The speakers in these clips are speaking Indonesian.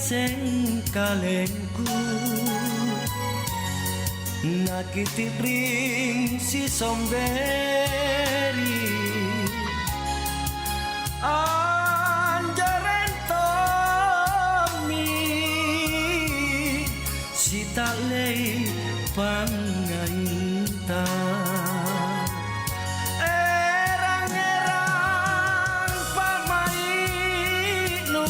sing kalengku nakiti bring si somberi anjaren tomi si talei pangainta erang-erang pamainu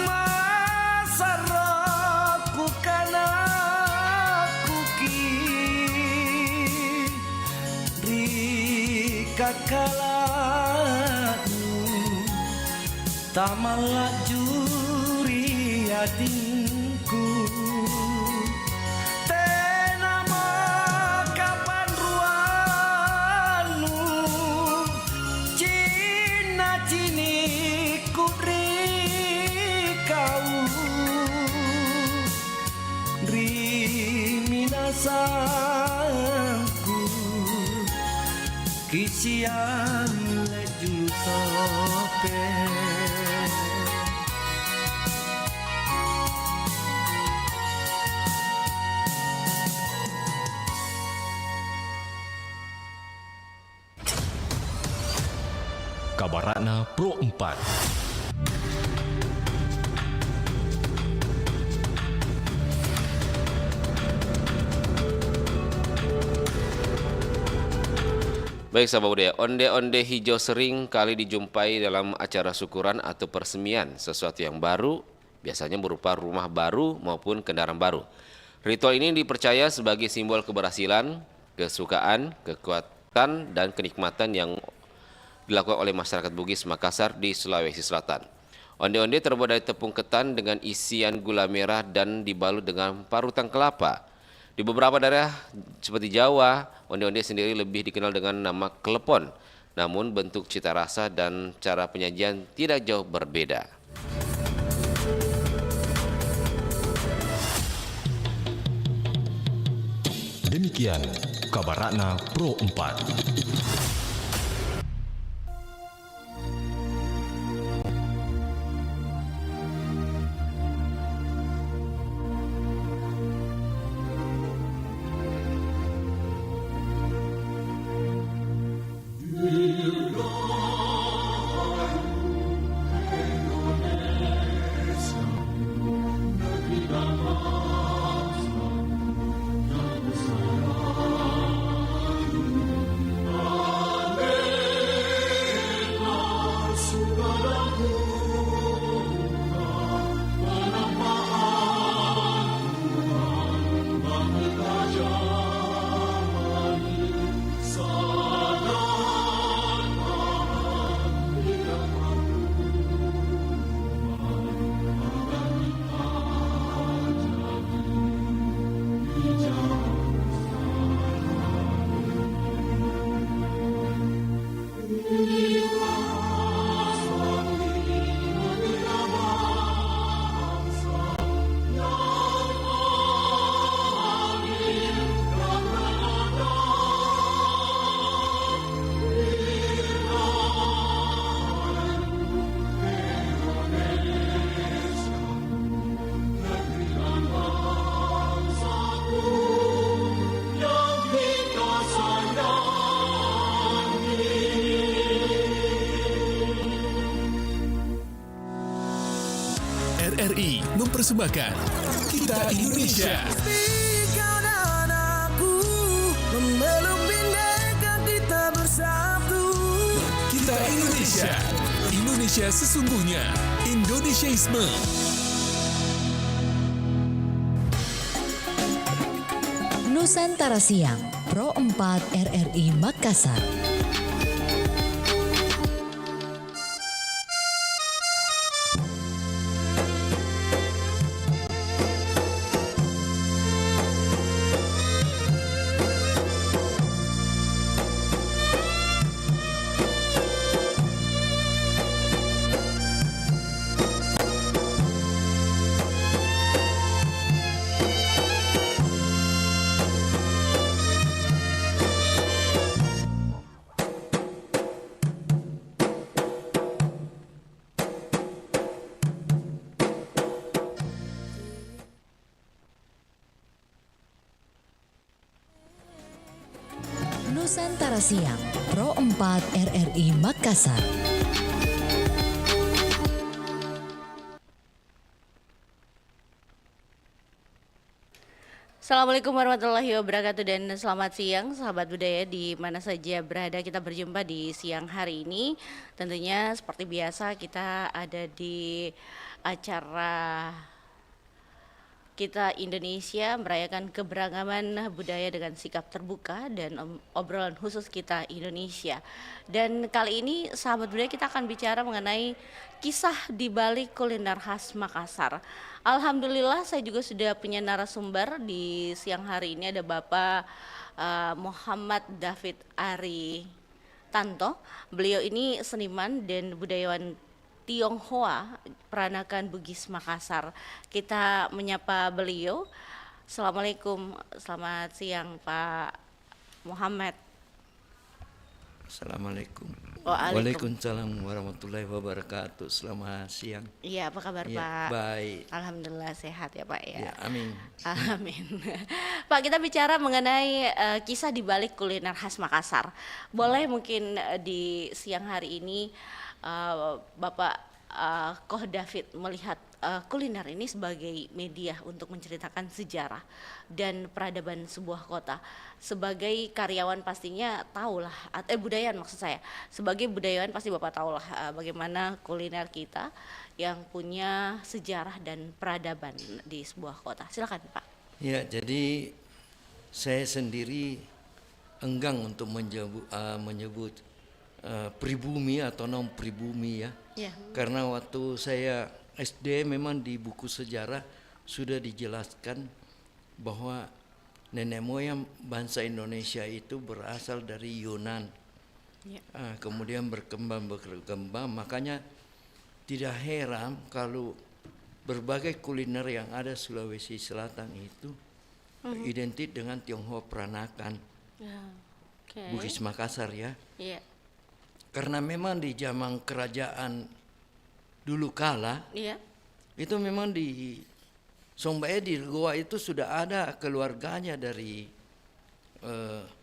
masaraku kana kuki rikakalanu tamalak juri adinku sangku kisian lejul tope Kabarana Pro 4. Baik sahabat budaya, onde-onde hijau sering kali dijumpai dalam acara syukuran atau persemian sesuatu yang baru, biasanya berupa rumah baru maupun kendaraan baru. Ritual ini dipercaya sebagai simbol keberhasilan, kesukaan, kekuatan, dan kenikmatan yang dilakukan oleh masyarakat Bugis Makassar di Sulawesi Selatan. Onde-onde terbuat dari tepung ketan dengan isian gula merah dan dibalut dengan parutan kelapa. Di beberapa daerah seperti Jawa, onde-onde sendiri lebih dikenal dengan nama klepon. Namun bentuk, cita rasa, dan cara penyajian tidak jauh berbeda. Demikian Kabarana Pro 4. RRI mempersembahkan Kita Indonesia. Kau dan aku memeluk bineka kita bersatu. Kita Indonesia. Indonesia sesungguhnya. Indonesiaisme. Nusantara Siang, Pro 4 RRI Makassar. Nusantara Siang, Pro 4 RRI Makassar. Assalamualaikum warahmatullahi wabarakatuh dan selamat siang sahabat budaya di mana saja berada, kita berjumpa di siang hari ini. Tentunya seperti biasa kita ada di acara Kita Indonesia merayakan keberagaman budaya dengan sikap terbuka dan obrolan khusus Kita Indonesia. Dan kali ini sahabat budaya kita akan bicara mengenai kisah di balik kuliner khas Makassar. Alhamdulillah saya juga sudah punya narasumber di siang hari ini, ada Bapak Muhammad David Ari Tanto. Beliau ini seniman dan budayawan Tionghoa Peranakan Bugis Makassar. Kita menyapa beliau. Assalamualaikum, selamat siang Pak Muhammad. Assalamualaikum. Waalaikumsalam. Waalaikumsalam warahmatullahi wabarakatuh. Selamat siang. Iya, apa kabar Ya, Pak? baik. Alhamdulillah sehat ya Pak ya. Ya, amin. Amin. Pak, kita bicara mengenai kisah di balik kuliner khas Makassar. Boleh mungkin di siang hari ini Bapak Koh David melihat kuliner ini sebagai media untuk menceritakan sejarah dan peradaban sebuah kota. Sebagai karyawan pastinya tahulah, budayawan maksud saya. Sebagai budayawan pasti Bapak tahulah bagaimana kuliner kita yang punya sejarah dan peradaban di sebuah kota. Silakan Pak. Ya, jadi saya sendiri enggan untuk menyebut pribumi atau non pribumi ya. Ya. Karena waktu saya SD memang di buku sejarah sudah dijelaskan bahwa nenek moyang bangsa Indonesia itu berasal dari Yunan. Ya. Kemudian berkembang, makanya tidak heran kalau berbagai kuliner yang ada Sulawesi Selatan itu identik dengan Tionghoa Peranakan Ya. Oke. Bugis Makassar ya. Iya. Karena memang di zaman kerajaan dulu kala Iya. itu memang di Sombaya di Goa itu sudah ada keluarganya dari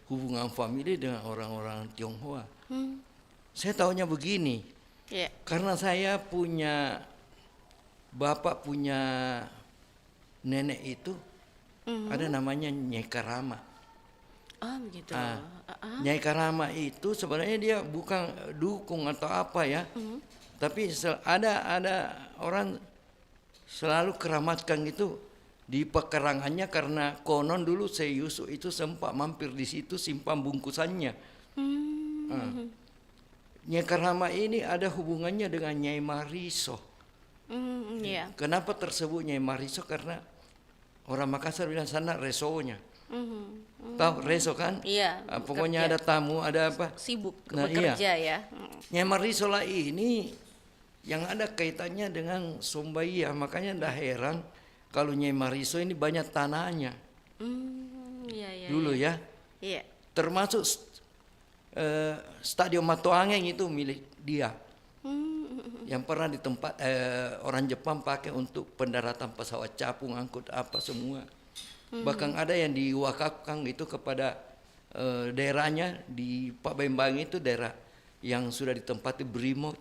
hubungan famili dengan orang-orang Tionghoa. Saya tahunya begini, Iya. karena saya punya bapak punya nenek itu ada namanya Nyai Karama. Oh begitu. Nyai Karama itu sebenarnya dia bukan dukung atau apa ya, tapi ada orang selalu keramatkan itu di pekarangannya karena konon dulu Syekh Yusuf itu sempat mampir di situ simpan bungkusannya. Nyai Karama ini ada hubungannya dengan Nyai Mariso. Iya. Kenapa tersebut Nyai Mariso? Karena orang Makassar bilang sana resonya. Tahu reso kan? Iya. Pokoknya bekerja. ada tamu, ada apa? Sibuk Nah, bekerja ya. Nyai Marisola ini yang ada kaitannya dengan Sombaya, makanya tidak heran kalau Nyai Mariso ini banyak tanahnya Iya, iya. dulu ya. Iya. Termasuk Stadion Matoangeng itu milik dia. Yang pernah di tempat orang Jepang pakai untuk pendaratan pesawat capung, angkut apa semua. Bahkan ada yang diwakafkan itu kepada daerahnya di Pak Bembang itu daerah yang sudah ditempati Brimob,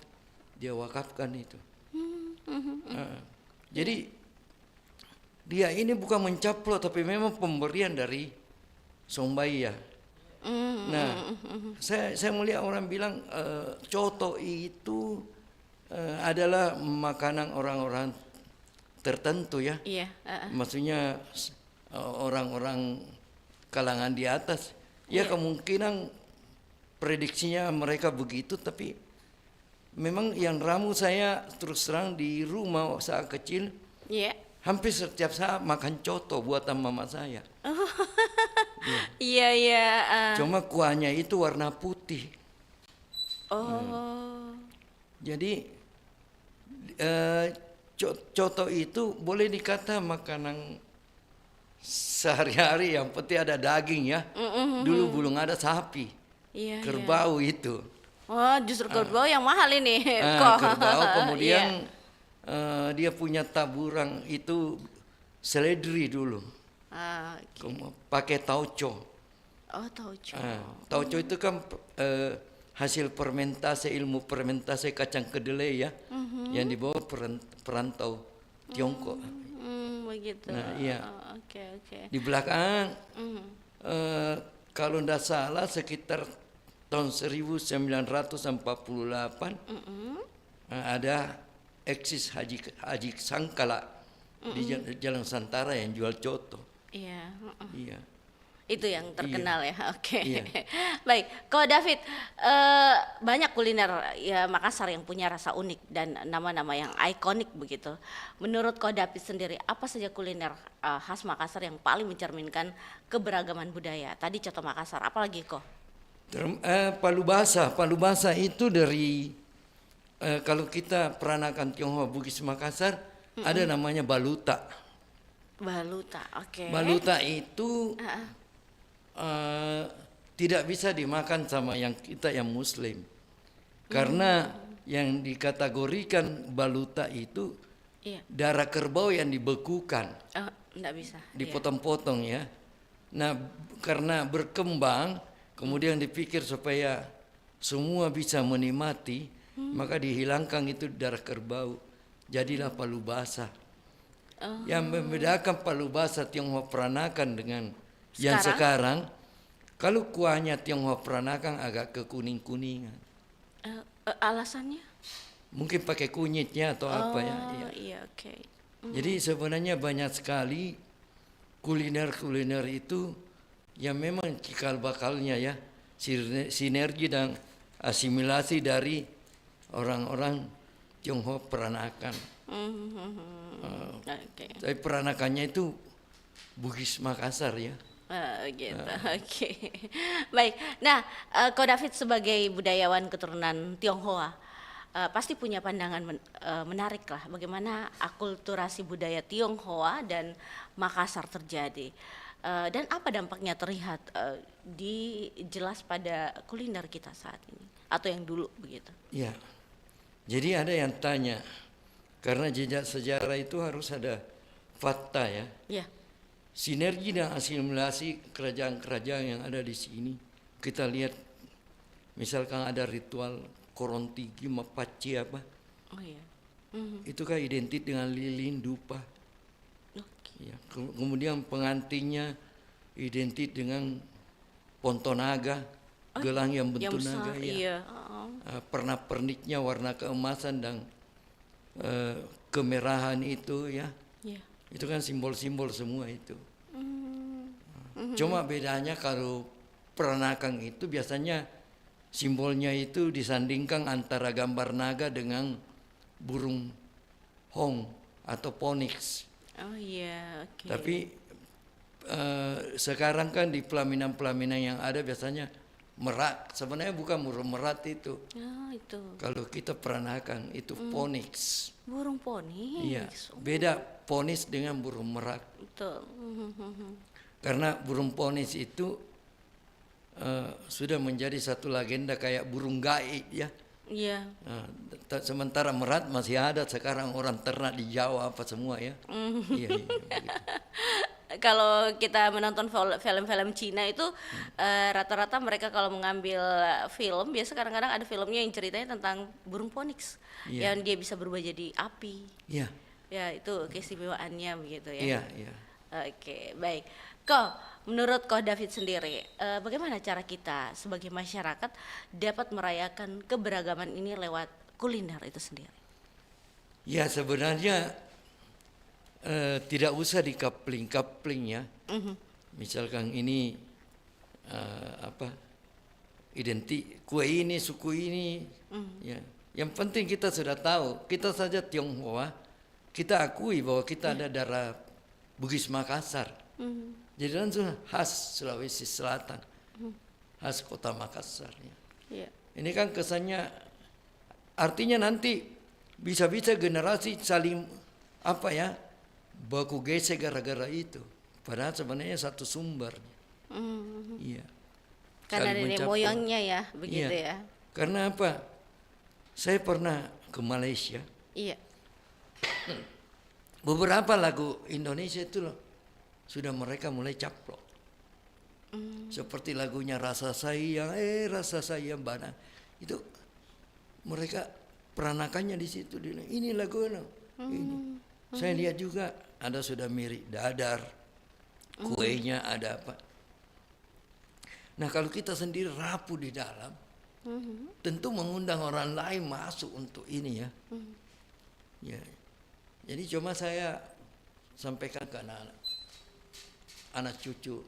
dia wakafkan itu. Jadi dia ini bukan mencaplok tapi memang pemberian dari Sombaya. Nah, saya melihat orang bilang coto itu adalah makanan orang-orang tertentu ya. Iya. Maksudnya orang-orang kalangan di atas. Ya kemungkinan prediksinya mereka begitu, tapi memang yang ramu saya terus terang di rumah saat kecil. Iya. Hampir setiap saat makan coto buatan mama saya. Iya, iya. Cuma kuahnya itu warna putih. Oh. Jadi coto itu boleh dikata makanan sehari-hari, yang penting ada daging ya. Dulu belum ada sapi, Iya. kerbau itu. Oh, justru kerbau yang mahal ini. Kerbau kemudian Iya. dia punya taburan itu seledri dulu. Oke. Pakai tauco. Oh, tauco. Tauco itu kan hasil ilmu fermentasi kacang kedelai ya, yang dibawa perantau Tiongkok. Begitu. Nah, iya. Oh, oke. Di belakang, kalau tidak salah sekitar tahun 1948 ada eksis Haji Sangkala di Jalan Santara yang jual coto. Iya. Iya. Itu yang terkenal ya. Oke. Iya. Baik, Ko David, banyak kuliner ya Makassar yang punya rasa unik dan nama-nama yang ikonik begitu. Menurut Ko David sendiri, apa saja kuliner khas Makassar yang paling mencerminkan keberagaman budaya? Tadi contoh Makassar, apalagi Ko? Palu Basah itu dari kalau kita peranakan Tionghoa Bugis Makassar ada namanya baluta. Baluta, oke. Baluta itu tidak bisa dimakan sama yang kita yang Muslim, karena yang dikategorikan baluta itu Iya. darah kerbau yang dibekukan, Oh, enggak bisa. dipotong-potong ya. Nah, karena berkembang, kemudian dipikir supaya semua bisa menikmati, maka dihilangkan itu darah kerbau. Jadilah palu basah. Yang membedakan palu basah Tionghoa peranakan dengan yang sekarang, kalau kuahnya Tionghoa peranakan agak kekuning-kuningan. Alasannya? Mungkin pakai kunyitnya atau apa ya. Iya. Iya, oke. Jadi sebenarnya banyak sekali kuliner-kuliner itu yang memang cikal bakalnya ya, sinergi dan asimilasi dari orang-orang Tionghoa peranakan. Oke. Tapi peranakannya itu Bugis Makassar ya. Gitu. Oke. Baik. Nah, Ko David sebagai budayawan keturunan Tionghoa pasti punya pandangan menarik lah bagaimana akulturasi budaya Tionghoa dan Makassar terjadi. Dan apa dampaknya terlihat jelas pada kuliner kita saat ini atau yang dulu begitu. Ya. Jadi ada yang tanya, karena jejak sejarah itu harus ada fakta ya. Iya. Sinergi dan asimilasi kerajaan-kerajaan yang ada di sini. Kita lihat misalkan ada ritual Korontigi Mapaci apa. Oh iya. Itu kan identik dengan lilin dupa. Oke. Ya, kemudian pengantinnya identik dengan pontonaga, gelang yang bentuk besar, naga ya. iya. Pernak-perniknya warna keemasan dan kemerahan itu ya. Iya. Itu kan simbol-simbol semua itu. Cuma bedanya kalau peranakan itu biasanya simbolnya itu disandingkan antara gambar naga dengan burung hong atau phoenix. Oh iya, oke. Tapi sekarang kan di pelaminan-pelaminan yang ada biasanya merak. Sebenarnya bukan burung merak itu. Oh, itu. Kalau kita peranakan itu phoenix. Burung poni. Iya, beda phoenix dengan burung merak. Betul. Karena burung phoenix itu sudah menjadi satu legenda kayak burung gaib ya. Iya. Sementara merak masih ada sekarang orang ternak di Jawa apa semua ya. Iya, begitu. Kalau kita menonton film-film Cina itu rata-rata mereka kalau mengambil film biasa kadang-kadang ada filmnya yang ceritanya tentang burung phoenix yang dia bisa berubah jadi api. Iya. Ya itu keistimewaannya begitu ya. Iya, iya. Oke, baik. Menurut Ko David sendiri, bagaimana cara kita sebagai masyarakat dapat merayakan keberagaman ini lewat kuliner itu sendiri? Ya sebenarnya tidak usah dikapling-kapling ya. Misalkan ini identik kue ini suku ini. Ya. Yang penting kita sudah tahu, kita saja Tionghoa, kita akui bahwa kita ada darah Bugis Makassar. Jadi langsung khas Sulawesi Selatan, khas kota Makassar. Ya. Iya. Ini kan kesannya, artinya nanti bisa-bisa generasi saling baku gesek gara-gara itu. Padahal sebenarnya satu sumber. Iya. Karena Saling nenek mencapai. moyangnya ya, begitu Iya. ya. Karena apa? Saya pernah ke Malaysia. Iya. Beberapa lagu Indonesia itu loh sudah mereka mulai caplok. Seperti lagunya Rasa Sayang Bana. Itu mereka peranakannya di situ. Ini lagu ini. Saya lihat juga ada sudah mirip dadar, kuenya ada apa. Nah kalau kita sendiri rapuh di dalam, tentu mengundang orang lain masuk untuk ini ya. Ya. Jadi cuma saya sampaikan ke anak cucu,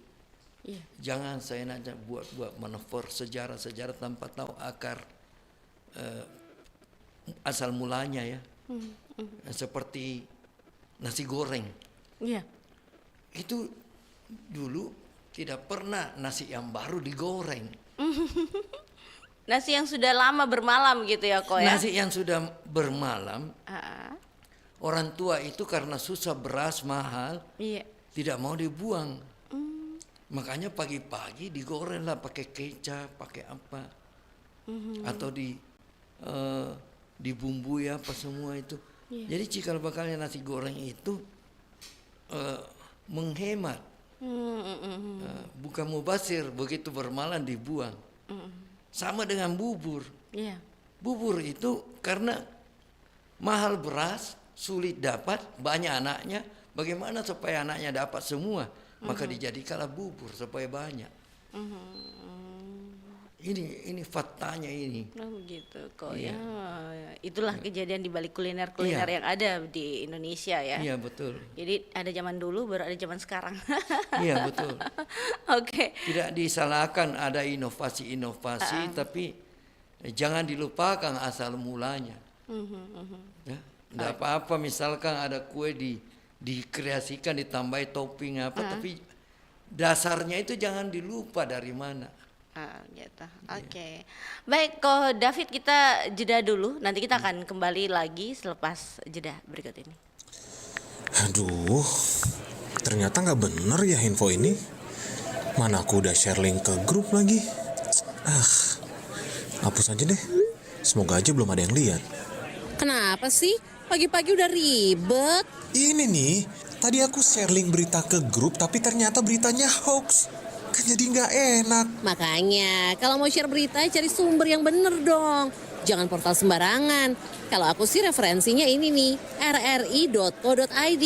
jangan saya nanya buat manuver sejarah tanpa tahu akar asal mulanya ya. Seperti nasi goreng. Iya. Itu dulu tidak pernah nasi yang baru digoreng. Nasi yang sudah lama bermalam gitu ya Ko ya? Nasi yang sudah bermalam. Orang tua itu karena susah beras mahal, tidak mau dibuang. Makanya pagi-pagi digoreng lah pakai kecap, pakai apa. Atau dibumbui apa semua itu. Jadi cikal bakalnya nasi goreng itu menghemat. Bukan mubazir, begitu bermalam dibuang. Sama dengan bubur. Bubur itu karena mahal beras, sulit dapat, banyak anaknya. Bagaimana supaya anaknya dapat semua? Maka dijadikanlah bubur supaya banyak. Ini faktanya ini. Oh begitu kok ya. Itulah kejadian di balik kuliner-kuliner yang ada di Indonesia ya. Iya betul. Jadi ada zaman dulu baru ada zaman sekarang. Iya betul. Oke. Tidak disalahkan ada inovasi-inovasi, tapi jangan dilupakan asal mulanya. Ya, tidak apa-apa misalkan ada kue dikreasikan ditambahi topping apa, tapi dasarnya itu jangan dilupa dari mana. Gitu. Oke. Baik, Ko David, kita jeda dulu. Nanti kita akan kembali lagi selepas jeda berikut ini. Aduh, ternyata nggak bener ya info ini. Mana aku udah share link ke grup lagi. Hapus aja deh. Semoga aja belum ada yang lihat. Kenapa sih? Pagi-pagi udah ribet. Ini nih, tadi aku share link berita ke grup, tapi ternyata beritanya hoax. Kan jadi nggak enak. Makanya, kalau mau share berita, cari sumber yang bener dong. Jangan portal sembarangan. Kalau aku sih referensinya ini nih, rri.co.id.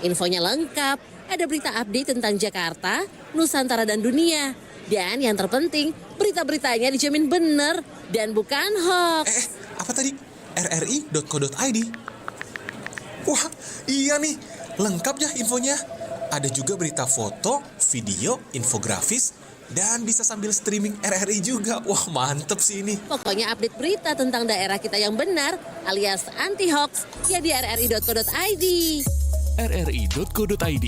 Infonya lengkap, ada berita update tentang Jakarta, Nusantara dan dunia. Dan yang terpenting, berita-beritanya dijamin bener dan bukan hoax. Apa tadi? rri.co.id? Wah, iya nih, lengkap ya infonya. Ada juga berita foto, video, infografis, dan bisa sambil streaming RRI juga. Wah, mantep sih ini. Pokoknya update berita tentang daerah kita yang benar, alias anti-hoax, ya di rri.co.id. rri.co.id,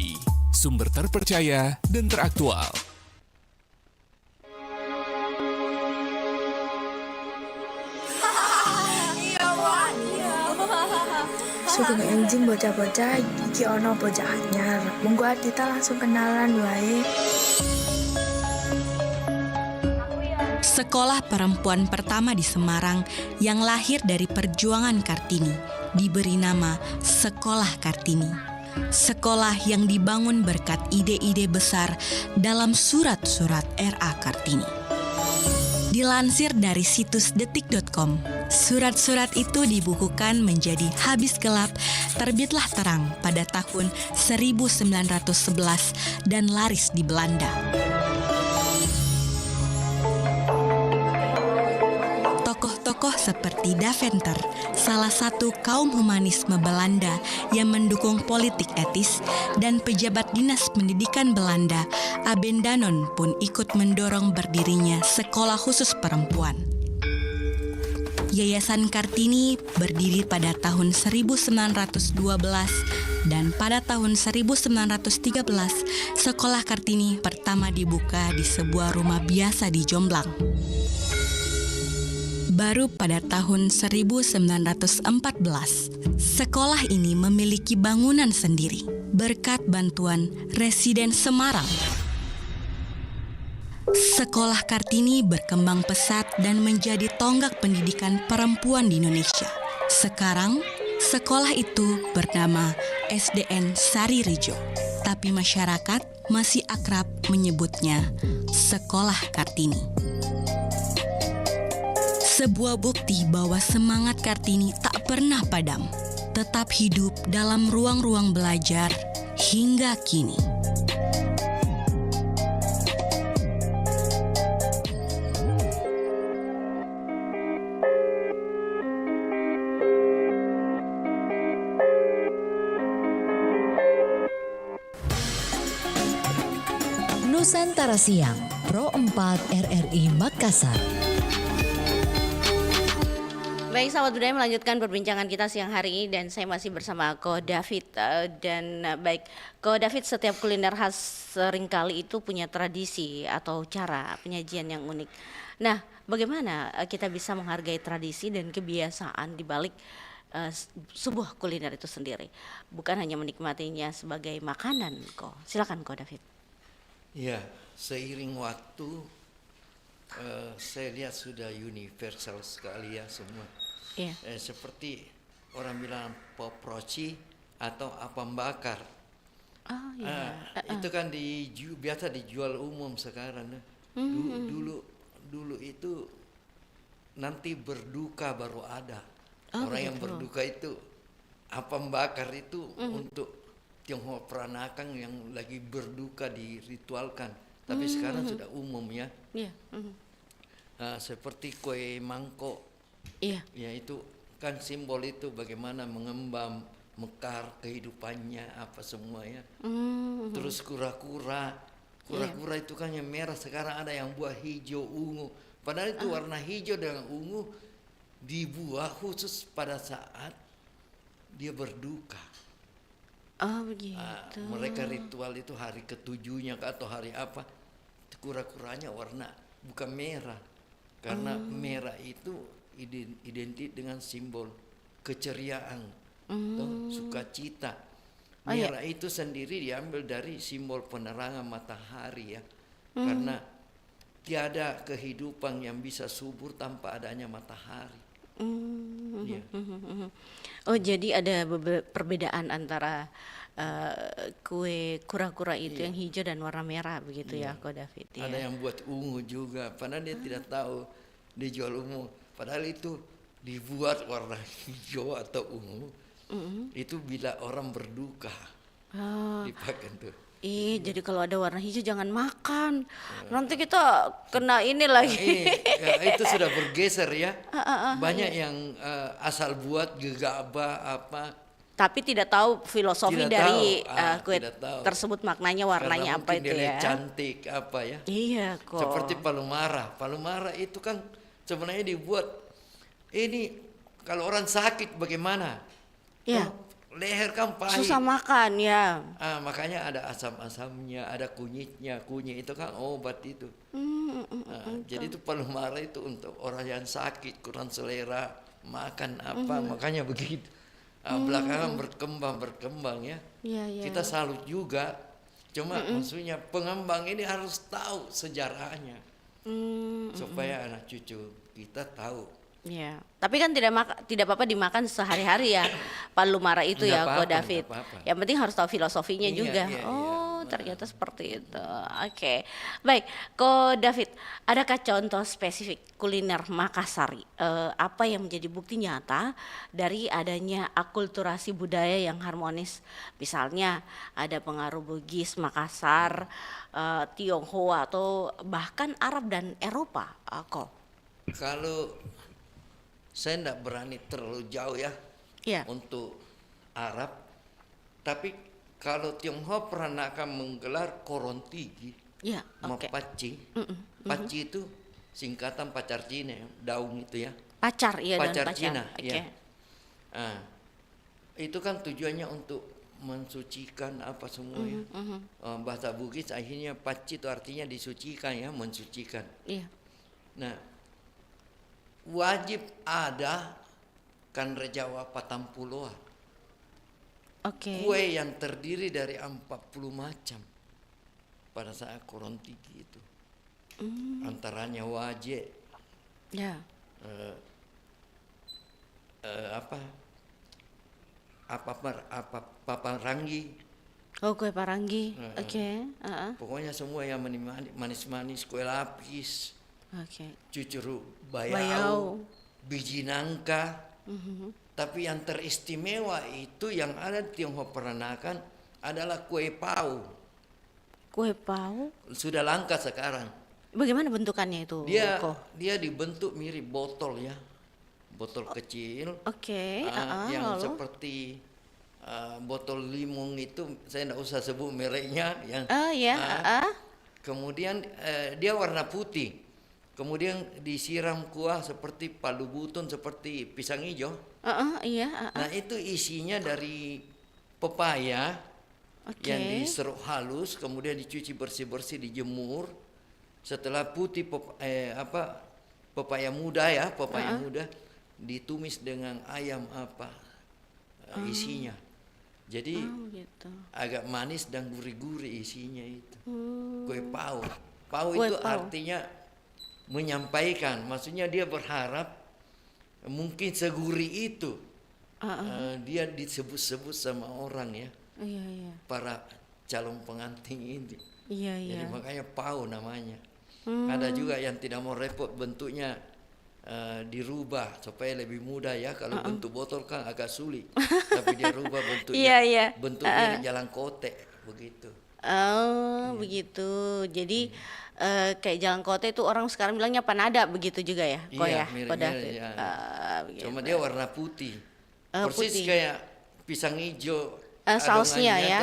sumber terpercaya dan teraktual. Sugeng enjing bocah-bocah iki ono bocah anyar. Monggo Adita langsung kenalan wae. Sekolah perempuan pertama di Semarang yang lahir dari perjuangan Kartini diberi nama Sekolah Kartini. Sekolah yang dibangun berkat ide-ide besar dalam surat-surat R.A. Kartini. Dilansir dari situs detik.com, surat-surat itu dibukukan menjadi Habis Gelap, Terbitlah Terang pada tahun 1911 dan laris di Belanda. Tokoh-tokoh seperti Deventer, salah satu kaum humanisme Belanda yang mendukung politik etis, dan pejabat dinas pendidikan Belanda, Abendanon pun ikut mendorong berdirinya sekolah khusus perempuan. Yayasan Kartini berdiri pada tahun 1912 dan pada tahun 1913 sekolah Kartini pertama dibuka di sebuah rumah biasa di Jomblang. Baru pada tahun 1914, sekolah ini memiliki bangunan sendiri berkat bantuan Residen Semarang. Sekolah Kartini berkembang pesat dan menjadi tonggak pendidikan perempuan di Indonesia. Sekarang, sekolah itu bernama SDN Sari Rejo. tapi masyarakat masih akrab menyebutnya Sekolah Kartini. Sebuah bukti bahwa semangat Kartini tak pernah padam, tetap hidup dalam ruang-ruang belajar hingga kini. Nusantara Siang, Pro 4 RRI Makassar. Baik, sahabat budaya, melanjutkan perbincangan kita siang hari ini dan saya masih bersama Ko David. Baik, Ko David, setiap kuliner khas seringkali itu punya tradisi atau cara penyajian yang unik. Nah, bagaimana kita bisa menghargai tradisi dan kebiasaan di balik sebuah kuliner itu sendiri, bukan hanya menikmatinya sebagai makanan, Ko? Silakan, Ko David. Ya, seiring waktu saya lihat sudah universal sekali ya semua. Iya. Seperti orang bilang poproci atau apam bakar. Oh iya. Itu kan biasa dijual umum sekarang. Dulu itu nanti berduka baru ada. Orang yang berduka itu apam bakar itu untuk Tionghoa Peranakan yang lagi berduka diritualkan. Tapi sekarang sudah umum ya. Iya. Seperti kue mangkok. Iya. Ya itu kan simbol itu bagaimana mengembang mekar kehidupannya apa semua ya. Terus kura-kura itu kan yang merah, sekarang ada yang buah hijau ungu. Padahal itu warna hijau dengan ungu dibuat khusus pada saat dia berduka. Oh begitu. Mereka ritual itu hari ketujuhnya atau hari apa, kura-kuranya warna bukan merah, karena merah itu identik dengan simbol keceriaan, sukacita. Merah itu sendiri diambil dari simbol penerangan matahari ya, karena tiada kehidupan yang bisa subur tanpa adanya matahari. Ya. Oh, jadi ada perbedaan antara kue kura-kura itu yang hijau dan warna merah begitu ya, Ko David ya. Ada yang buat ungu juga, padahal dia tidak tahu dijual ungu. Padahal itu dibuat warna hijau atau ungu. Itu bila orang berduka dipakai tuh. Jadi kalau ada warna hijau jangan makan. Nanti kita kena ini lagi. Itu sudah bergeser ya. Banyak yang asal buat gegabah apa. Tapi tidak tahu filosofi dari kue tersebut, maknanya warnanya apa itu ya. Cantik apa ya. Iya kok. Seperti palumara. Palumara itu kan sebenarnya dibuat ini kalau orang sakit bagaimana? Iya. Leher kan pahit. Susah makan ya. Makanya ada asam-asamnya, ada kunyitnya. Kunyit itu kan obat itu. Jadi itu palumara itu untuk orang yang sakit, kurang selera makan apa, makanya begitu. Belakangan berkembang ya. Kita salut juga. Cuma maksudnya pengembang ini harus tahu sejarahnya. Supaya anak cucu kita tahu. Ya, tapi kan tidak apa-apa dimakan sehari-hari ya, palumara itu ya, Ko David. Yang penting harus tahu filosofinya juga. Ternyata seperti itu. Oke, baik, Ko David. Adakah contoh spesifik kuliner Makassar? Apa yang menjadi bukti nyata dari adanya akulturasi budaya yang harmonis? Misalnya ada pengaruh Bugis, Makassar, Tionghoa atau bahkan Arab dan Eropa, Ko? Kalau saya tidak berani terlalu jauh ya untuk Arab, tapi kalau Tionghoa pernah akan menggelar Korontigi, Mapaci. Paci itu singkatan pacar Cina, daun itu ya. Pacar, iya, pacar dan Cina, ya. Itu kan tujuannya untuk mensucikan apa semua ya. Bahasa Bugis akhirnya Paci itu artinya disucikan ya, mensucikan. Iya. Nah, wajib ada kan Rejawa Patampuloa. Kue yang terdiri dari 40 macam pada saat Korontigi itu. Antaranya waje, paparangi, Oh, kue Paranggi. Oke. Pokoknya semua yang manis-manis, kue lapis, Oke. cucur Bayau. bayau, biji nangka. Tapi yang teristimewa itu yang ada di Tionghoa Peranakan adalah kue pau. Kue pau. Sudah langka sekarang. Bagaimana bentukannya itu, Ko? Dia dibentuk mirip botol ya, botol kecil. Oke. Yang Lalu? seperti botol limung itu, saya tidak usah sebut mereknya. Yang, Ya. Kemudian dia warna putih. Kemudian disiram kuah seperti palu buton, seperti pisang hijau. Iya. Nah itu isinya dari pepaya yang diseruk halus, kemudian dicuci bersih-bersih, dijemur. Setelah putih pepaya muda ya, muda ditumis dengan ayam isinya. Jadi Gitu. agak manis dan gurih-gurih isinya itu. Kue pau. Kue Itu pau. artinya menyampaikan, maksudnya dia berharap mungkin segurih itu dia disebut-sebut sama orang ya, Iya. para calon pengantin ini. Iya. Jadi makanya pau namanya. Ada juga yang tidak mau repot bentuknya dirubah supaya lebih mudah ya. Kalau bentuk botol kan agak sulit, tapi dia rubah bentuknya. Iya. Bentuknya di jalan kote begitu. Begitu. Jadi kayak jalan kota itu orang sekarang bilangnya panada begitu juga ya, Ko ya? Ko David. Ya. Begitu. Cuma dia warna putih. Persis Putih. kayak pisang hijau. Sausnya ya.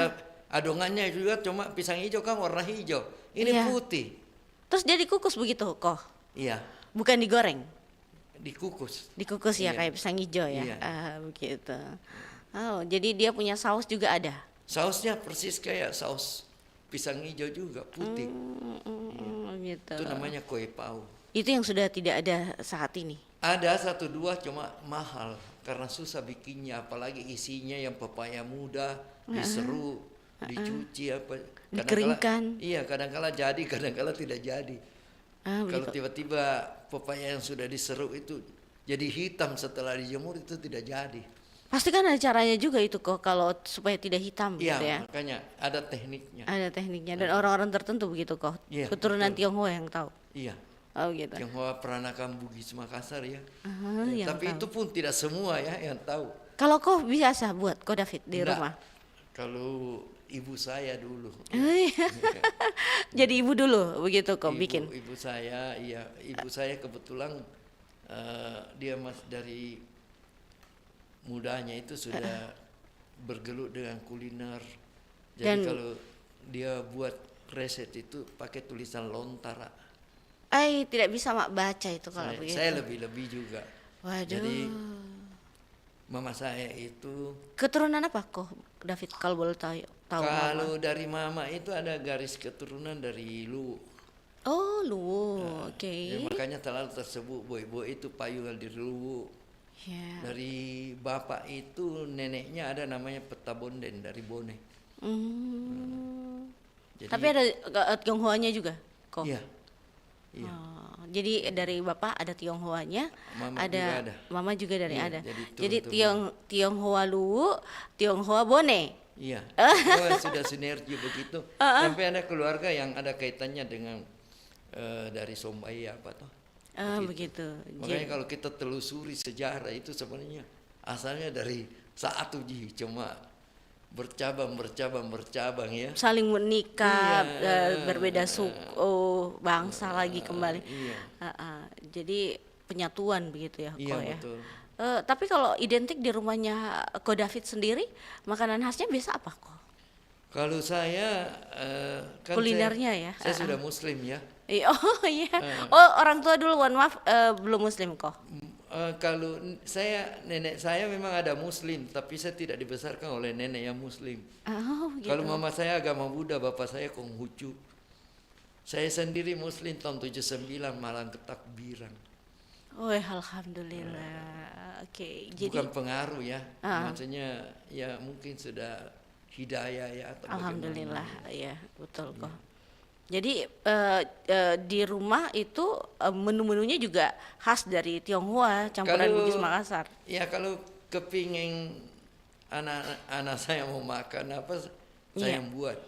Adongannya juga cuma pisang hijau kan warna hijau. Ini Iya. putih. Terus dia dikukus begitu, Ko? Iya, Bukan digoreng. dikukus. Dikukus ya, Iya. kayak pisang hijau ya. Iya. Begitu. Oh, jadi dia punya saus juga ada. Sausnya persis kayak saus pisang hijau juga, putih. Gitu. Itu namanya kue pau. Itu yang sudah tidak ada saat ini. Ada 1-2 cuma mahal karena susah bikinnya, apalagi isinya yang pepaya muda diserut, dicuci Dikeringkan. Iya, kadang-kala jadi, kadang-kala tidak jadi. Kalau Begitu. tiba-tiba pepaya yang sudah diserut itu jadi hitam setelah dijemur, itu tidak jadi. Pasti kan ada caranya juga itu kok kalau supaya tidak hitam Iya, gitu ya. makanya ada tekniknya. Ada tekniknya dan orang-orang tertentu begitu kok. Iya, Keturunan betul. Tionghoa yang tahu. Iya. Oh gitu. Tionghoa Peranakan Bugis Makassar ya. Yang Tapi tahu. itu pun tidak semua ya yang tahu. Kalau kok biasa buat kok David di Enggak. rumah. Kalau ibu saya dulu. Jadi ibu dulu begitu kok bikin. Ibu saya, iya, ibu saya kebetulan dia dari mudanya itu sudah bergelut dengan kuliner. Jadi Dan- kalau dia buat resep itu pakai tulisan Lontara. Tidak bisa mak baca itu kalau begitu. Saya lebih juga. Waduh. Jadi mama saya itu, Keturunan apa kok David kalau boleh tahu? kalau dari mama itu ada garis keturunan dari Luwu. Oh, Luwu. Oke. Ya, makanya selalu tersebut boy itu payung di Luwu. Ya. Dari bapak itu neneknya ada namanya Petabonden dari Bone. Jadi, Tapi ada Tionghoanya juga kok. Iya. Iya. Jadi dari bapak ada Tionghoanya, Mama ada, juga ada. mama juga dari Iya, ada. jadi Jadi turun-turun. Tionghoa Luwu, Tionghoa Bone. Iya. Oh, sudah sinergi begitu. Sampai ada keluarga yang ada kaitannya dengan dari Sombaya apa toh. Begitu. Makanya kalau kita telusuri sejarah itu sebenarnya asalnya dari satu cuma bercabang ya. Saling menikah, Iya. berbeda suku, bangsa lagi kembali. Iya. Jadi penyatuan begitu ya, Iya, Ko ya. betul. Tapi kalau identik di rumahnya Ko David sendiri, makanan khasnya biasa apa kok? Kalau saya kan Kulinernya ya. saya sudah muslim ya. Oh iya. Oh, orang tua dulu, mohon maaf, belum muslim kok. Kalau nenek saya memang ada muslim, tapi saya tidak dibesarkan oleh nenek yang muslim. Oh, gitu. Kalau mama saya agama Buddha, bapak saya Konghucu. Saya sendiri muslim tahun 79 Malang Ketakbiran. Oh, alhamdulillah. Oke, jadi Bukan pengaruh ya, maksudnya ya mungkin sudah hidayah ya atau alhamdulillah, bagaimana. ya betul kok. Jadi di rumah itu menu-menunya juga khas dari Tionghoa, campuran Bugis Makassar. Ya kalau kepingin anak saya mau makan apa, Saya Iya. yang buat.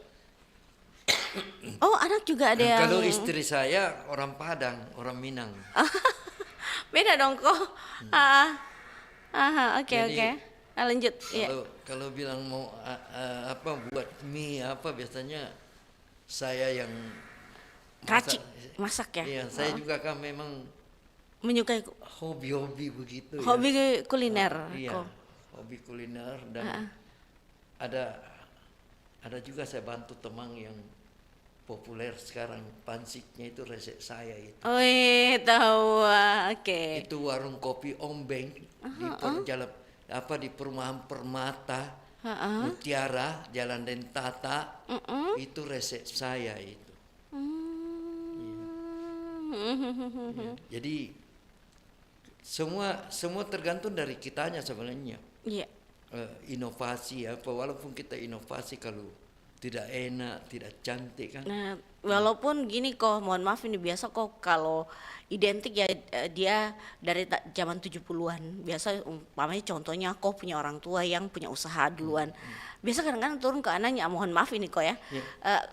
Oh, anak juga ada yang Kalau istri saya orang Padang, orang Minang. beda dong kok. Oke Jadi, oke. Lanjut. Iya. Kalau bilang mau apa buat mie apa biasanya saya yang Racik, masak ya. Iya, saya juga kan memang Menyukai hobi-hobi begitu ya. hobi kuliner Iya, kok. hobi kuliner dan ada juga saya bantu teman yang populer sekarang, pansiknya itu resep saya itu. Oh iya, tahu. Oke. Itu warung kopi Ombeng di jalan di perumahan Permata, Mutiara, Jalan Dentata. Itu resep saya itu. Iya. Jadi semua tergantung dari kitanya sebenarnya. Iya. Inovasi apa, walaupun kita inovasi kalau tidak enak, tidak cantik kan. Nah, walaupun gini kok, mohon maaf ini biasa kok kalau identik ya dia dari zaman 70-an. Biasa umpamanya contohnya kok punya orang tua yang punya usaha duluan. Biasa kadang-kadang turun ke anaknya, mohon maaf ini kok ya.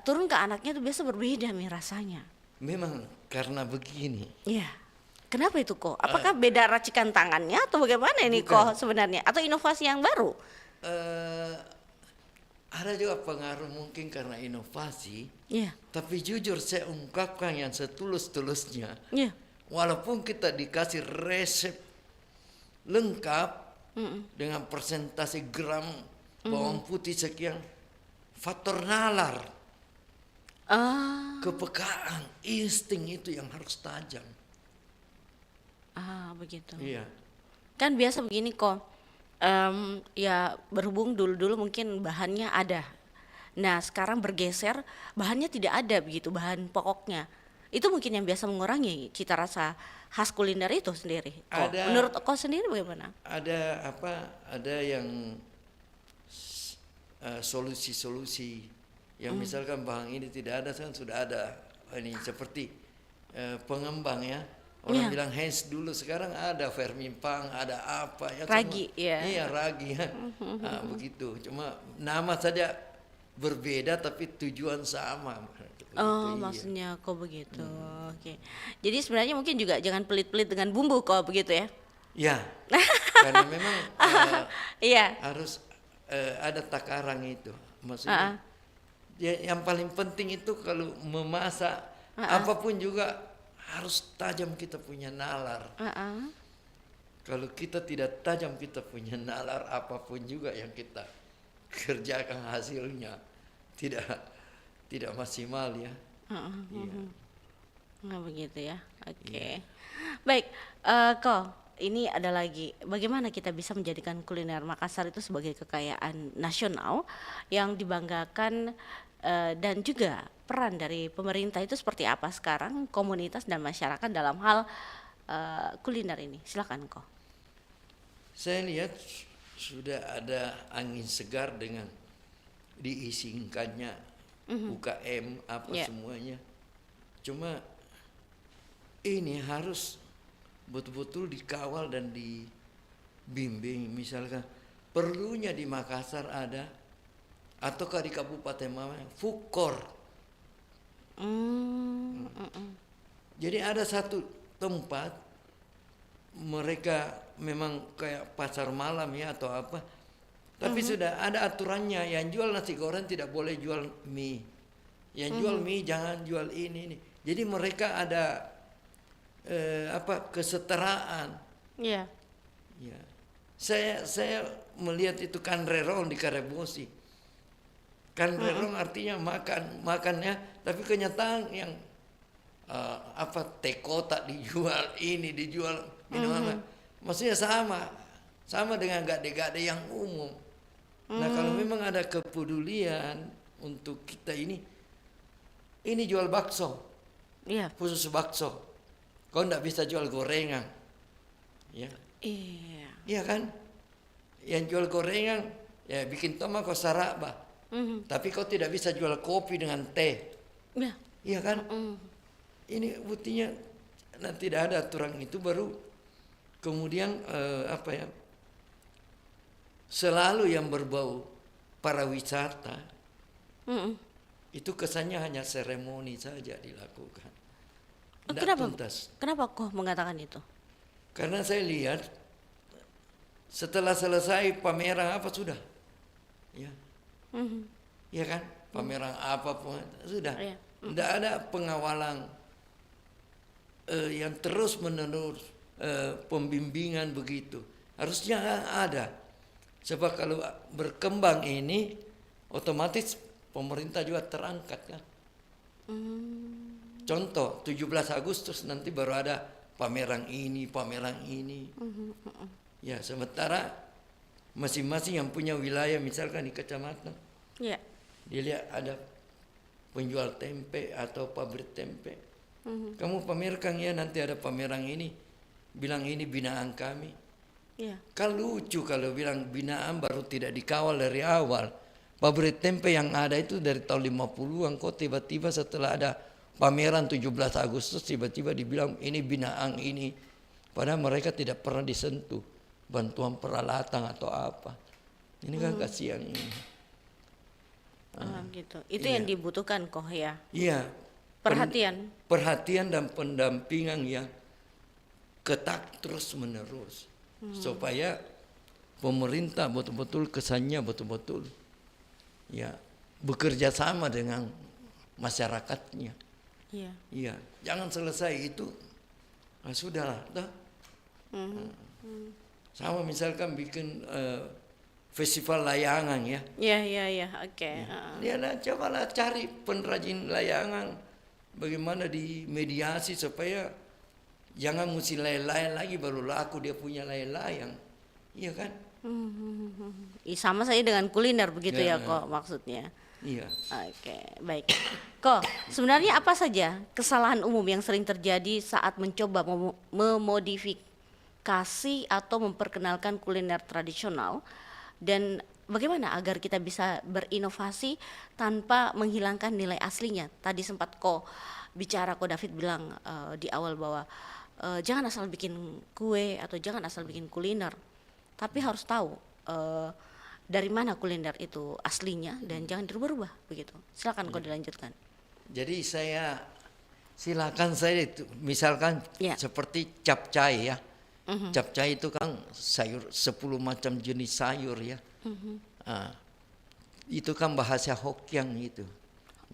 Turun ke anaknya tuh biasa berbeda nih rasanya. Memang karena begini. Iya. Kenapa itu kok? Apakah beda racikan tangannya atau bagaimana ini kok sebenarnya? Atau inovasi yang baru? Ada juga pengaruh mungkin karena inovasi. Iya. Tapi jujur saya ungkapkan yang setulus-tulusnya. Iya. Walaupun kita dikasih resep lengkap dengan persentase gram bawang putih sekian, faktor nalar, kepekaan, insting itu yang harus tajam. Begitu. Iya. Kan biasa begini kok. Ya berhubung dulu-dulu mungkin bahannya ada. Nah sekarang bergeser bahannya tidak ada begitu, bahan pokoknya. Itu mungkin yang biasa mengurangi cita rasa khas kuliner itu sendiri. Menurut kau sendiri bagaimana? Ada yang solusi-solusi yang misalkan bahan ini tidak ada, kan sudah ada ini seperti pengembang ya. Orang bilang hands dulu, sekarang ada fermimpang, ada apa ya, ragi semua. ya. Iya, ragi ya. Begitu. Cuma nama saja berbeda tapi tujuan sama. Oh, maksudnya kok begitu. Oke. Jadi sebenarnya mungkin juga jangan pelit-pelit dengan bumbu kok begitu ya. Ya. Karena memang harus ada takaran itu. Maksudnya yang paling penting itu kalau memasak apapun juga harus tajam kita punya nalar. Kalau kita tidak tajam kita punya nalar, apapun juga yang kita kerjakan hasilnya tidak maksimal ya. Nggak begitu ya. Oke. Baik, kok ini ada lagi. Bagaimana kita bisa menjadikan kuliner Makassar itu sebagai kekayaan nasional yang dibanggakan, dan juga peran dari pemerintah itu seperti apa sekarang, komunitas dan masyarakat dalam hal kuliner ini? Silakan kok. Saya lihat sudah ada angin segar dengan diizinkannya UKM semuanya. Cuma ini harus betul-betul dikawal dan dibimbing. Misalkan perlunya di Makassar ada, ataukah di Kabupaten Mamasa, food court. Jadi ada satu tempat mereka memang kayak pasar malam ya atau apa, tapi sudah ada aturannya. Yang jual nasi goreng tidak boleh jual mie, yang jual mie jangan jual ini. Jadi mereka ada kesetaraan. Iya. Ya. Saya melihat itu kanrerong di Karebosi. Kanrerong artinya makannya, tapi kenyataan yang teh kotak dijual, ini dijual minuman. Maksudnya sama dengan gade-gade yang umum. Nah, kalau memang ada kepedulian untuk kita ini jual bakso. Iya. Khusus bakso. Kau enggak bisa jual gorengan. Ya. Iya. Iya kan? Yang jual gorengan ya bikin toma kau saraba. Tapi kau tidak bisa jual kopi dengan teh. Iya. Iya kan? Ini buktinya tidak ada aturan itu, baru kemudian selalu yang berbau para wisata Itu kesannya hanya seremoni saja dilakukan. Tidak Kenapa? tuntas. Kenapa kok mengatakan itu? Karena saya lihat setelah selesai pameran apa sudah, ya, ya kan, pameran apapun sudah, Iya. tidak ada pengawalan yang terus menerus, pembimbingan begitu. Harusnya ada, sebab kalau berkembang ini otomatis pemerintah juga terangkat kan. Contoh 17 Agustus nanti baru ada pameran ini, pameran ini. Ya, sementara masing-masing yang punya wilayah misalkan di kecamatan, Ya. dia lihat ada penjual tempe atau pabrik tempe. Kamu pamerkan ya, nanti ada pameran ini, bilang ini binaan kami. Ya. Kan lucu kalau bilang binaan baru tidak dikawal dari awal. Pabrik tempe yang ada itu dari tahun 50-an, kok tiba-tiba setelah ada pameran 17 Agustus tiba-tiba dibilang ini binaan ini. Padahal mereka tidak pernah disentuh bantuan peralatan atau apa. Ini kan kasihan ini. Gitu. Itu Iya. yang dibutuhkan kok ya. Iya. Perhatian. Perhatian dan pendampingan yang ketat terus menerus. Supaya pemerintah betul-betul kesannya betul-betul ya bekerja sama dengan masyarakatnya. Iya. Iya, jangan selesai itu, nah, sudahlah, toh. Sama misalkan bikin festival layangan ya. Ya, oke. Dia cobalah cari pengrajin layangan, bagaimana dimediasi supaya jangan mesti layang-layang lagi baru laku dia punya layang-layang, iya kan? Sama saja dengan kuliner begitu ya Ya. kok maksudnya. Iya. Oke, baik. Kok sebenarnya apa saja kesalahan umum yang sering terjadi saat mencoba memodifikasi atau memperkenalkan kuliner tradisional, dan bagaimana agar kita bisa berinovasi tanpa menghilangkan nilai aslinya? Tadi sempat kok bicara, kok David bilang di awal bahwa jangan asal bikin kue atau jangan asal bikin kuliner, tapi harus tahu dari mana kuliner itu aslinya dan jangan dirubah-rubah begitu. Silakan kok dilanjutkan. Jadi silakan saya itu misalkan Ya. seperti capcay ya. Capcay itu kan sayur 10 macam jenis sayur ya. Ah, itu kan bahasa Hokkien itu.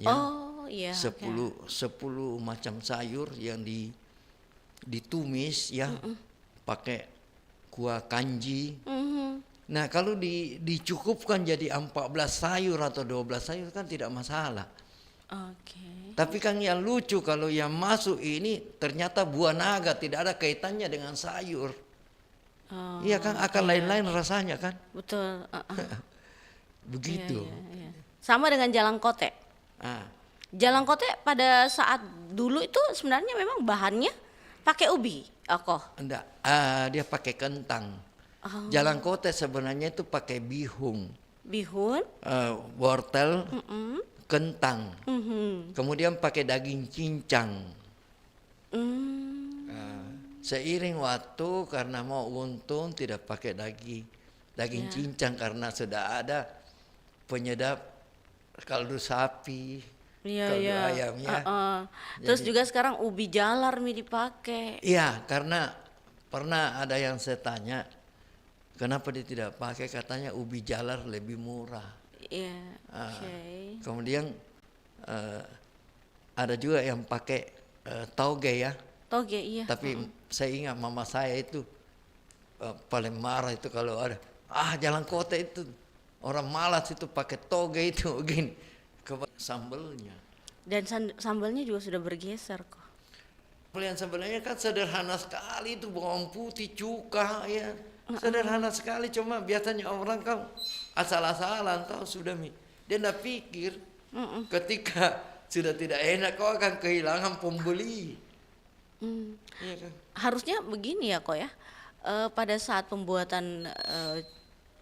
Ya. Oh iya. 10 macam sayur yang ditumis ya. Pakai kuah kanji. Nah, kalau dicukupkan jadi 14 sayur atau 12 sayur kan tidak masalah. Oke. Tapi kan yang lucu kalau yang masuk ini ternyata buah naga, tidak ada kaitannya dengan sayur. Oh, Iya kan, akan lain-lain rasanya kan. betul. Begitu. Iya. Sama dengan jalang kote. Ah, Jalang kote pada saat dulu itu sebenarnya memang bahannya pakai ubi. enggak. Dia pakai kentang. Oh. Jalan kote sebenarnya itu pakai bihun, Bihun. wortel, kentang. Kemudian pakai daging cincang. Seiring waktu karena mau untung tidak pakai daging cincang karena sudah ada penyedap kaldu sapi, kaldu ayam ya. Terus juga sekarang ubi jalar dipakai. Iya, karena pernah ada yang saya tanya, kenapa dia tidak pakai, katanya ubi jalar lebih murah. Iya. Oke. Kemudian ada juga yang pakai tauge ya. Toge iya. Tapi saya ingat mama saya itu paling marah itu kalau ada jalan kota itu orang malas itu pakai toge itu begini ke sambelnya. Dan sambalnya juga sudah bergeser kok. Yang sebenarnya kan sederhana sekali itu, bawang putih, cuka ya. Sederhana sekali, cuma biasanya orang kan asal-asalan tahu sudah dia tidak pikir ketika sudah tidak enak kau akan kehilangan pembeli. Iya kan? Harusnya begini ya kok ya. Pada saat pembuatan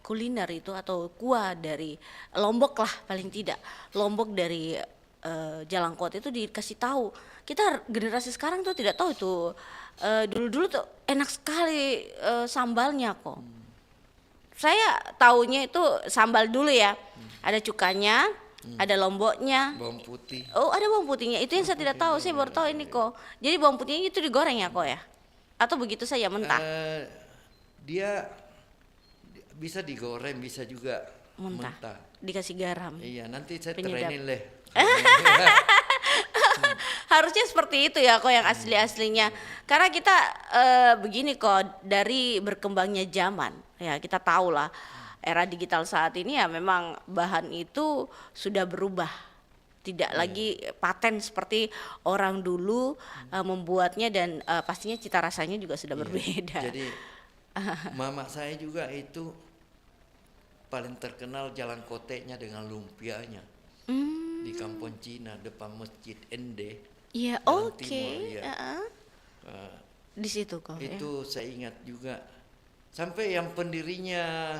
kuliner itu atau kuah dari Lombok lah paling tidak. Lombok dari Jalangkote itu dikasih tahu. Kita generasi sekarang tuh tidak tahu itu. Dulu-dulu tuh enak sekali sambalnya kok. Saya taunya itu sambal dulu ya. Ada cukanya, Ada lomboknya. Bawang putih. Oh, ada bawang putihnya. Itu yang saya tidak tahu. Saya baru tahu ini kok. Jadi bawang putihnya itu digoreng ya kok ya? Atau begitu saja mentah? Dia bisa digoreng, bisa juga mentah. Dikasih garam. Iya, nanti saya Penyedap. training deh. Harusnya seperti itu ya kok yang asli-aslinya. Karena kita begini kok, dari berkembangnya zaman ya kita tahu lah era digital saat ini ya memang bahan itu sudah berubah. Tidak lagi paten seperti orang dulu membuatnya dan pastinya cita rasanya juga sudah berbeda. Jadi mama saya juga itu paling terkenal jalan koteknya dengan lumpianya. Di Kampung Cina depan Masjid Ende. Iya, Jalan oke. Timur, ya. Di situ kok. Itu saya ingat juga. Sampai yang pendirinya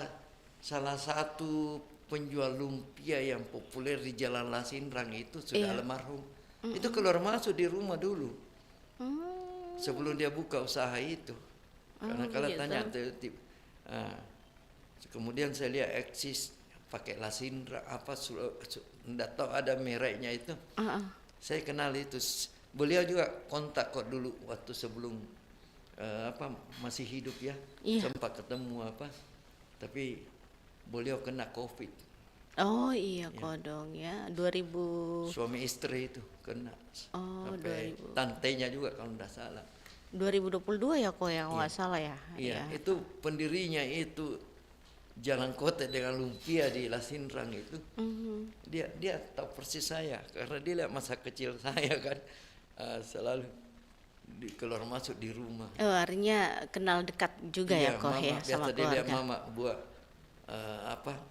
salah satu penjual lumpia yang populer di Jalan Lasinrang itu sudah almarhum. Itu keluar masuk di rumah dulu. Sebelum dia buka usaha itu. Karena kalau tanya kemudian saya lihat eksis pakai Lasinrang apa enggak tahu ada mereknya itu. Saya kenal itu. Beliau juga kontak kok dulu waktu sebelum masih hidup ya. Sempat ketemu tapi beliau kena COVID. Oh iya kok dong ya. 2000 suami istri itu kena. Sampai 2000. tantenya juga kalau tidak salah. 2022 ya kok ya nggak salah ya. Iya, itu pendirinya itu Jalan Kota dengan lumpia di Lasinrang itu. Dia tahu persis saya karena dia lihat masa kecil saya kan selalu keluar masuk di rumah. Oh, artinya kenal dekat juga ya kok ya sama biasa dia lihat keluarga. mama buat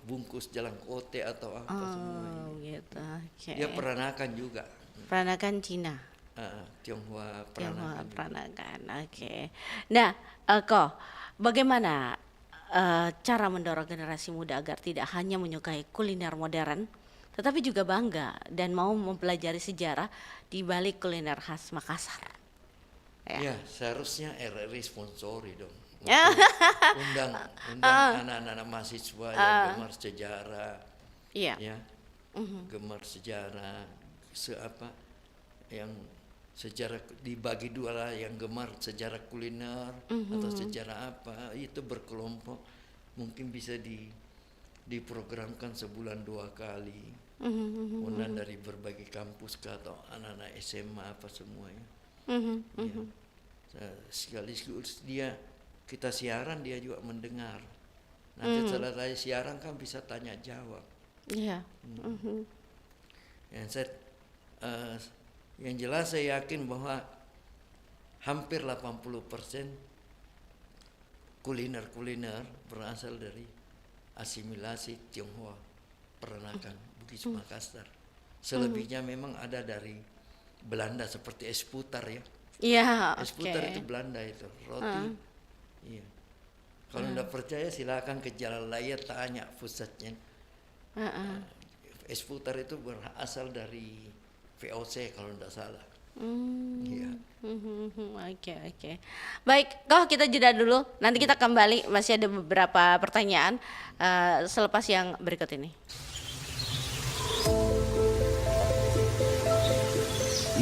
bungkus Jalan Kota atau apa semua. Gitu. Okay. Dia peranakan juga. Peranakan Cina. Tionghoa peranakan. Oke. Nah, kok bagaimana cara mendorong generasi muda agar tidak hanya menyukai kuliner modern, tetapi juga bangga dan mau mempelajari sejarah di balik kuliner khas Makassar? Ya, seharusnya RRI sponsori dong. Undang anak-anak mahasiswa yang gemar sejarah, ya, gemar sejarah, yang sejarah dibagi dua lah, yang gemar sejarah kuliner atau sejarah apa itu berkelompok mungkin bisa diprogramkan sebulan 2 kali undang dari berbagai kampus atau anak-anak SMA apa semuanya. Sekaligus kita siaran dia juga mendengar. Nanti setelah saya siaran kan bisa tanya jawab. Iya. Yang jelas saya yakin bahwa hampir 80% kuliner berasal dari asimilasi Tionghoa peranakan Bugis Makassar. Selebihnya memang ada dari Belanda seperti es putar ya. Iya. Es putar itu Belanda itu roti. Iya. Kalau tidak percaya silakan ke Jalan Raya tanya pusatnya. Es putar itu berasal dari VOC kalau tidak salah. Iya. Oke. Baik, kok kita jeda dulu. Nanti kita kembali, masih ada beberapa pertanyaan selepas yang berikut ini.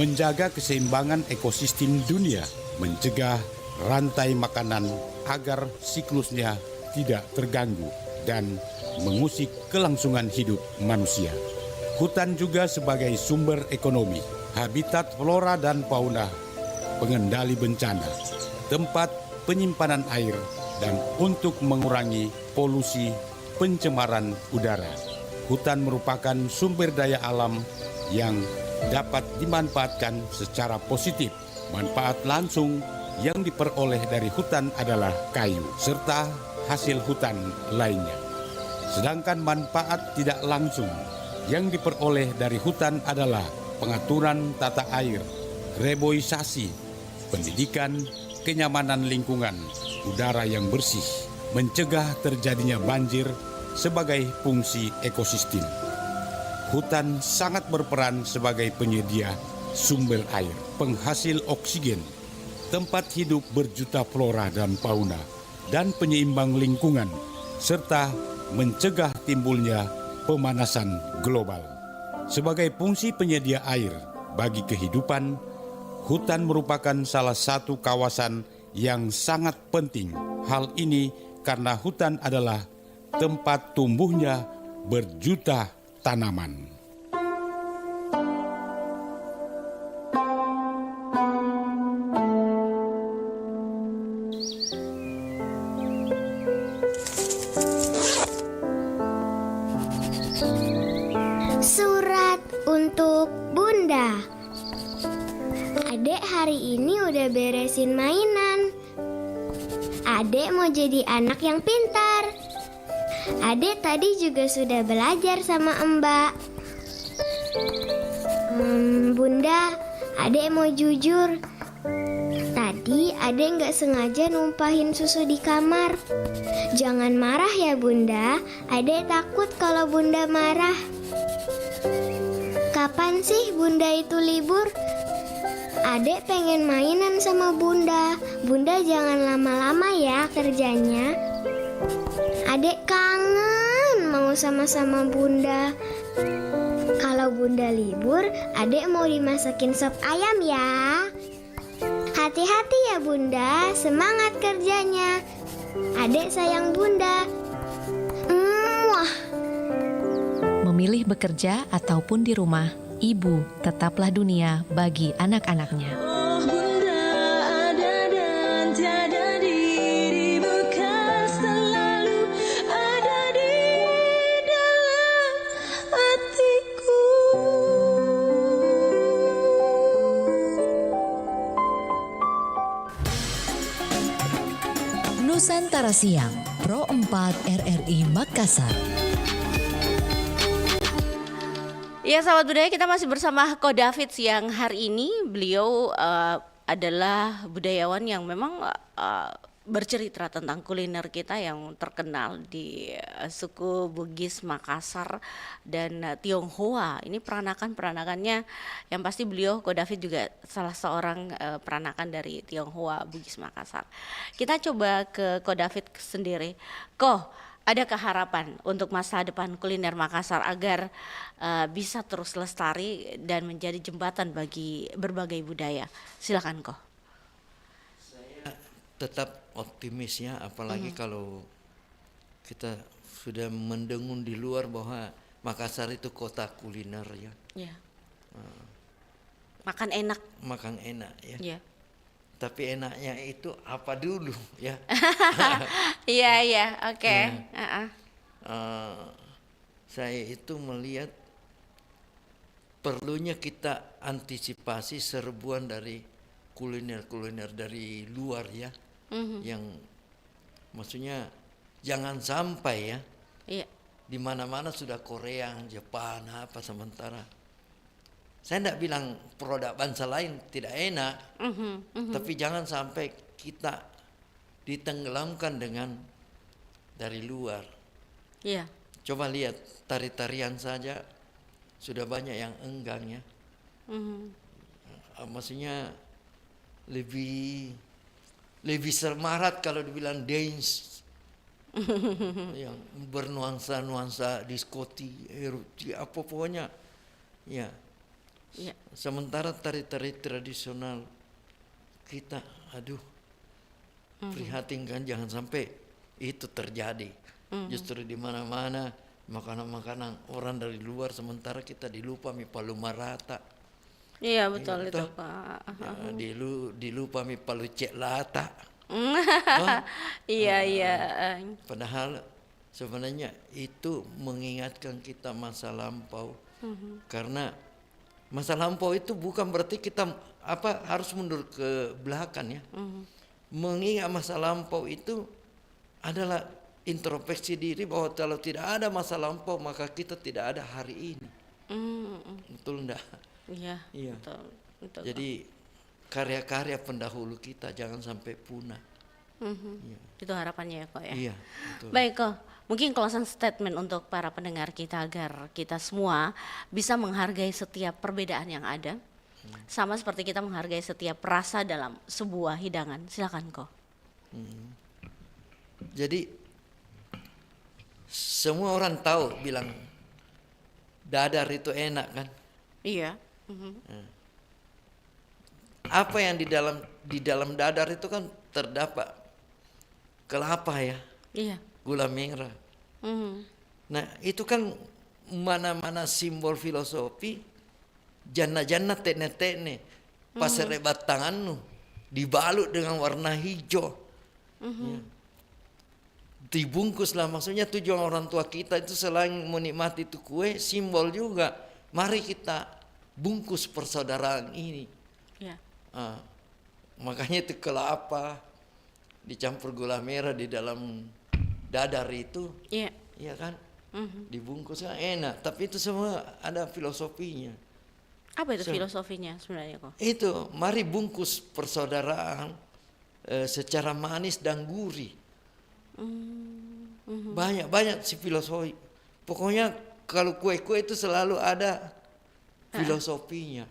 Menjaga keseimbangan ekosistem dunia, mencegah rantai makanan agar siklusnya tidak terganggu dan mengusik kelangsungan hidup manusia. Hutan juga sebagai sumber ekonomi, habitat flora dan fauna, pengendali bencana, tempat penyimpanan air, dan untuk mengurangi polusi pencemaran udara. Hutan merupakan sumber daya alam yang dapat dimanfaatkan secara positif. Manfaat langsung yang diperoleh dari hutan adalah kayu, serta hasil hutan lainnya. Sedangkan manfaat tidak langsung yang diperoleh dari hutan adalah pengaturan tata air, reboisasi, pendidikan, kenyamanan lingkungan, udara yang bersih, mencegah terjadinya banjir sebagai fungsi ekosistem. Hutan sangat berperan sebagai penyedia sumber air, penghasil oksigen, tempat hidup berjuta flora dan fauna, dan penyeimbang lingkungan, serta mencegah timbulnya pemanasan global. Sebagai fungsi penyedia air bagi kehidupan, hutan merupakan salah satu kawasan yang sangat penting. Hal ini karena hutan adalah tempat tumbuhnya berjuta tanaman. Surat untuk Bunda. Adek hari ini udah beresin mainan. Adek mau jadi anak yang pintar. Adek tadi juga sudah belajar sama Mbak. Bunda, adek mau jujur. Tadi adek nggak sengaja numpahin susu di kamar. Jangan marah ya Bunda. Adek takut kalau Bunda marah. Kapan sih Bunda itu libur? Adek pengen mainan sama Bunda. Bunda jangan lama-lama ya kerjanya. Adek kangen mau sama-sama Bunda. Kalau Bunda libur, adek mau dimasakin sop ayam ya. Hati-hati ya Bunda, semangat kerjanya. Adek sayang Bunda. Wah. Memilih bekerja ataupun di rumah, ibu tetaplah dunia bagi anak-anaknya. Nusantara Siang, Pro 4 RRI Makassar. Ya sahabat budaya, kita masih bersama Ko David siang hari ini. Beliau adalah budayawan yang memang bercerita tentang kuliner kita yang terkenal di suku Bugis Makassar dan Tionghoa. Ini peranakannya yang pasti beliau Ko David juga salah seorang peranakan dari Tionghoa Bugis Makassar. Kita coba ke Ko David sendiri. Ko, adakah harapan untuk masa depan kuliner Makassar agar bisa terus lestari dan menjadi jembatan bagi berbagai budaya? Silakan Ko. Saya tetap optimis ya, apalagi kalau kita sudah mendengung di luar bahwa Makassar itu kota kuliner ya. Ya. Makan enak. Makan enak ya. Ya. Tapi enaknya itu apa dulu ya? Iya, oke. Saya itu melihat perlunya kita antisipasi serbuan dari kuliner dari luar ya, yang maksudnya jangan sampai ya, di mana-mana sudah Korea, Jepang, apa sementara. Saya tidak bilang produk bangsa lain tidak enak, tapi jangan sampai kita ditenggelamkan dengan dari luar. Iya. Coba lihat tari-tarian saja sudah banyak yang enggan ya. Maksudnya lebih semarat kalau dibilang dance yang bernuansa diskoti, erupsi, apa pokoknya ya. Ya. Sementara tari-tari tradisional kita, prihatin kan, jangan sampai itu terjadi. Justru di mana-mana makanan-makanan orang dari luar, sementara kita dilupa mi palu marata. Iya betul itu Pak. Ya, dilupa mi palu cek lata. Iya. Padahal sebenarnya itu mengingatkan kita masa lampau, karena masa lampau itu bukan berarti kita harus mundur ke belakang ya. Mengingat masa lampau itu adalah introspeksi diri bahwa kalau tidak ada masa lampau maka kita tidak ada hari ini. Betul enggak? Iya. Betul. Jadi karya-karya pendahulu kita jangan sampai punah. Itu harapannya ya Ko ya. Iya, betul. Baik Ko, mungkin closing statement untuk para pendengar kita agar kita semua bisa menghargai setiap perbedaan yang ada, sama seperti kita menghargai setiap rasa dalam sebuah hidangan. Silakan Ko. Jadi semua orang tahu bilang dadar itu enak kan? Iya. Apa yang di dalam dadar itu kan terdapat kelapa ya, Iya. gula merah. Nah itu kan mana-mana simbol filosofi, janna-janna tekne-tekne, pas rebat tanganmu dibalut dengan warna hijau, ya. Dibungkus lah, maksudnya tujuan orang tua kita itu selain menikmati itu kue, simbol juga. Mari kita bungkus persaudaraan ini. Ya. Makanya itu kelapa dicampur gula merah di dalam dadar itu, iya kan? Dibungkus kan enak, tapi itu semua ada filosofinya. Apa itu filosofinya sebenarnya kok? Itu, mari bungkus persaudaraan secara manis dan gurih. Banyak sih filosofi. Pokoknya kalau kue-kue itu selalu ada filosofinya.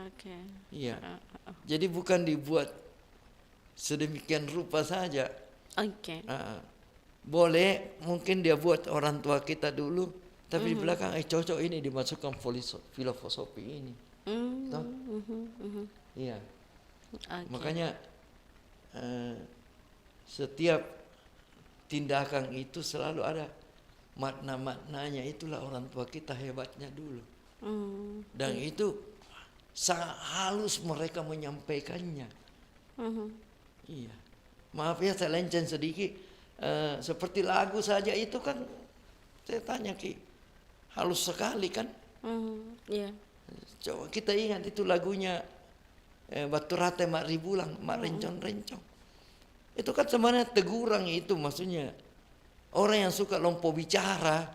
Oke. Iya. Jadi bukan dibuat sedemikian rupa saja. Oke. Boleh mungkin dia buat orang tua kita dulu, tapi di belakang cocok ini dimasukkan filosofi ini. Iya. Makanya setiap tindakan itu selalu ada makna-maknanya. Itulah orang tua kita hebatnya dulu. Dan itu sangat halus mereka menyampaikannya. Iya. Maaf ya saya lenceng sedikit. Seperti lagu saja itu kan saya tanya Ki, halus sekali kan? Iya. Coba kita ingat itu lagunya Batu Rate Mak Ribulang, Mak Rencong-Rencong. Itu kan sebenarnya teguran itu, maksudnya orang yang suka lompo bicara.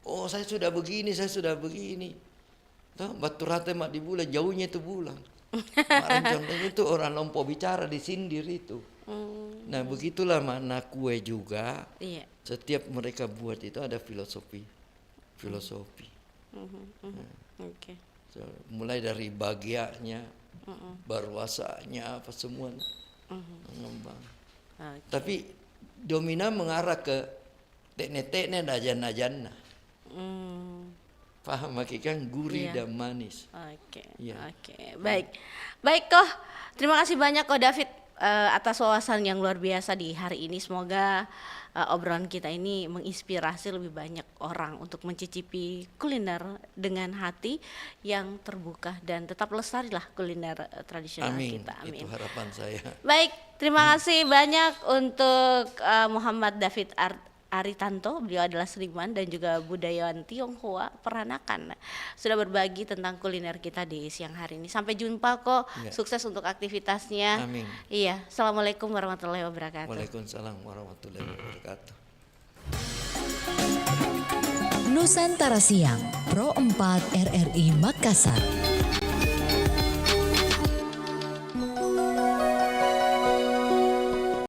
Oh saya sudah begini, saya sudah begini. Tuh, Batu Rate Mak Dibulang, jauhnya itu bulang. Mak Rencong-Rencong itu orang lompo bicara, disindir itu. Nah begitulah makna kue juga. Iya. Setiap mereka buat itu ada filosofi. Oke. Mulai dari bagiannya, berwasanya apa semua mengembang. Tapi dominan mengarah ke tekne-tekne dan paham kan, gurih dan manis. Oke. Ya. Oke. Baik kok. Terima kasih banyak kok David atas wawasan yang luar biasa di hari ini. Semoga obrolan kita ini menginspirasi lebih banyak orang untuk mencicipi kuliner dengan hati yang terbuka dan tetap lestarilah kuliner tradisional kita. Amin. Itu harapan saya. Baik, terima kasih banyak untuk Muhammad David Aritanto. Beliau adalah seniman dan juga budayawan Tionghoa Peranakan. Sudah berbagi tentang kuliner kita di siang hari ini. Sampai jumpa kok. Ya. Sukses untuk aktivitasnya. Amin. Iya. Assalamualaikum warahmatullahi wabarakatuh. Waalaikumsalam warahmatullahi wabarakatuh. Nusantara Siang, Pro 4 RRI Makassar.